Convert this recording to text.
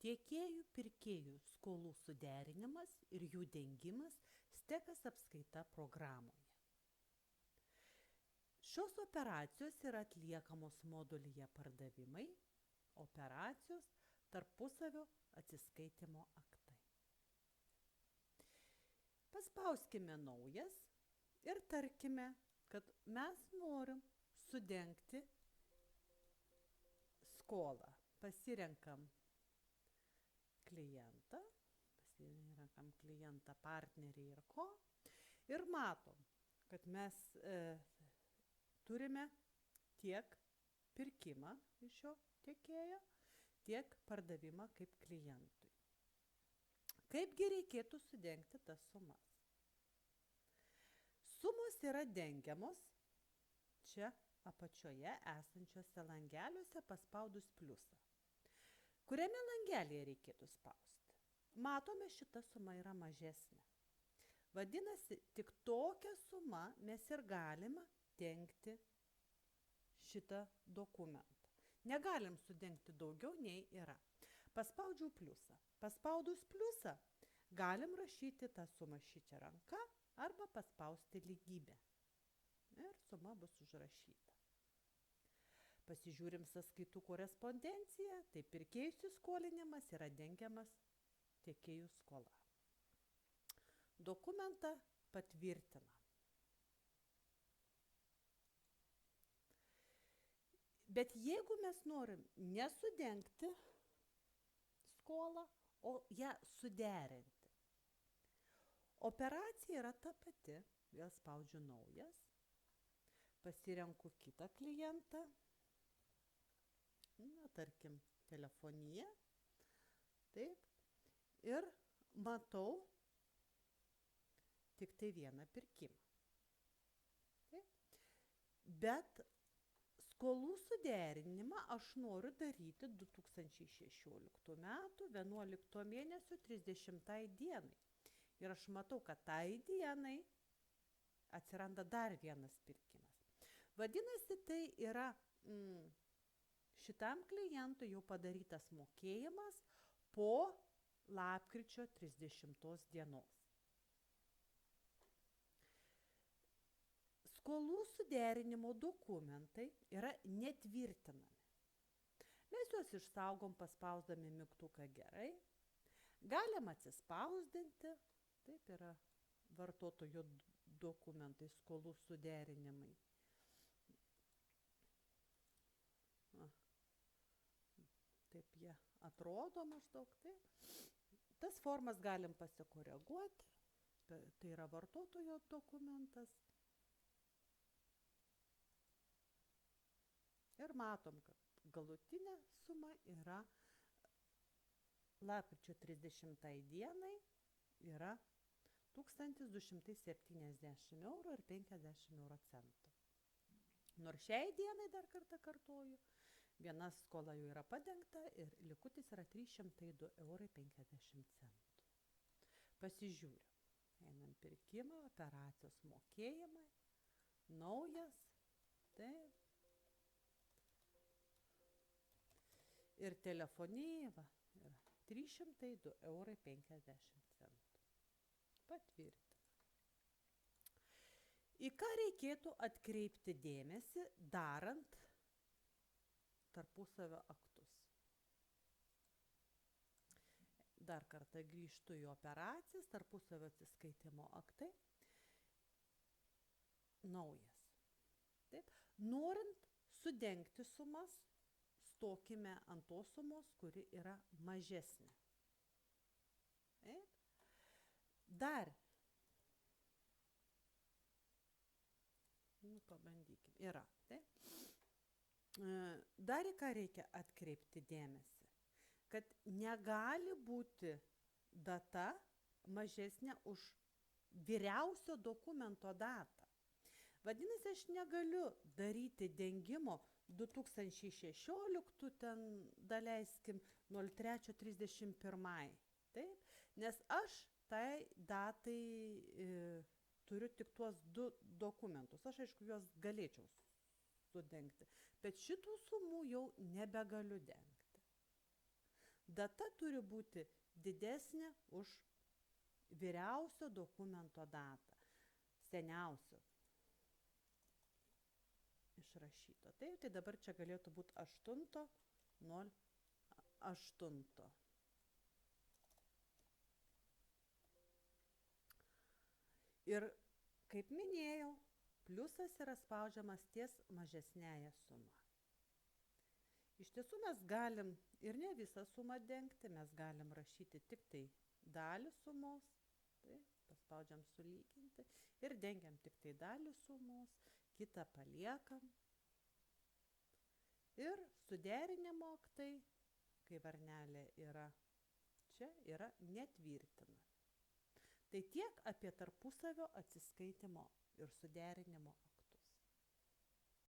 tiekėjų pirkėjų skolų suderinimas ir jų dengimas stepės apskaita programoje. Šios operacijos yra atliekamos modulyje pardavimai, operacijos, tarpusavio atsiskaitimo aktai. Paspauskime naujas ir tarkime, kad mes norim sudengti skolą. Pasirenkam klientą, partnerį ir ko. Ir matom, kad mes turime tiek pirkimą iš šio tiekėjo, tiek pardavimą kaip klientui. Kaipgi reikėtų sudengti tas sumas? Sumos yra dengiamos čia apačioje esančiuose langeliuose paspaudus pliusą. Kuriame langelėje reikėtų spausti? Matome, šita suma yra mažesnė. Vadinasi, tik tokią sumą mes ir galime dengti šitą dokumentą. Negalim sudengti daugiau nei yra. Paspaudžiau pliusą. Paspaudus pliusą galim rašyti tą sumą šičia ranka arba paspausti lygybę. Ir suma bus užrašyta. Pasižiūrim sąskaitų korespondenciją, tai pirkėjų įsiskolinimas yra dengiamas tiekėjų skola. Dokumentą patvirtina. Bet jeigu mes norim nesudengti skolą, o ją suderinti, operacija yra ta pati, vėl spaudžiu naujas, pasirenku kitą klientą, tarkim, telefoniją, taip, ir matau tik tai vieną pirkimą. Taip. Bet skolų suderinimą aš noriu daryti 2016 metų 11 mėnesio 30 dienai. Ir aš matau, kad tai dienai atsiranda dar vienas pirkimas. Vadinasi, tai yra šitam klientui jau padarytas mokėjimas po lapkričio 30 dienos. Skolų suderinimo dokumentai yra netvirtinami. Mes juos išsaugom paspausdami mygtuką gerai. Galim atsispausdinti, taip yra vartotojo dokumentai, skolų suderinimai. Taip jie atrodo maždaug. Taip. Tas formas galim pasikoreguoti. Tai yra vartotojo dokumentas. Ir matom, kad galutinė suma yra lapkričio 30 dienai yra 1270 eurų ir 50 euro centų. Nors šiai dienai, dar kartą kartuoju, viena skola jau yra padengta ir likutis yra 302 eurai 50 centų. Pasižiūriu. Einam pirkimą, operacijos mokėjimai, naujas, taip. Ir telefonija yra 302 eurai 50 centų. Patvirtina. Į ką reikėtų atkreipti dėmesį, darant tarpusavio aktus? Dar kartą grįžtu į operacijas, tarpusavio atsiskaitimo aktai. Naujas. Taip. Norint sudengti sumas, stokime ant tos sumos, kuri yra mažesnė. Taip. Dar. Pabandykim. Yra. Taip. Dar į ką reikia atkreipti dėmesį, kad negali būti data mažesnė už vyriausio dokumento datą. Vadinasi, aš negaliu daryti dengimo 2016, ten daleiskim 03.31. Taip? Nes aš tai datai turiu tik tuos 2 dokumentus. Aš, aišku, juos galėčiau sudengti. Bet šitų sumų jau nebegaliu dengti. Data turi būti didesnė už vyriausio dokumento datą, seniausio išrašyto. Taip, tai dabar čia galėtų būti 8.08. Ir kaip minėjau, pliusas yra spaudžiamas ties mažesnėje suma. Iš tiesų mes galim ir ne visą sumą dengti, mes galim rašyti tik tai dalį sumos, tai paspaudžiam sulyginti ir dengiam tik tai dalį sumos, kitą paliekam. Ir suderinimo aktai, kai varnelė yra čia, yra netvirtinami. Tai tiek apie tarpusavio atsiskaitimo ir suderinimo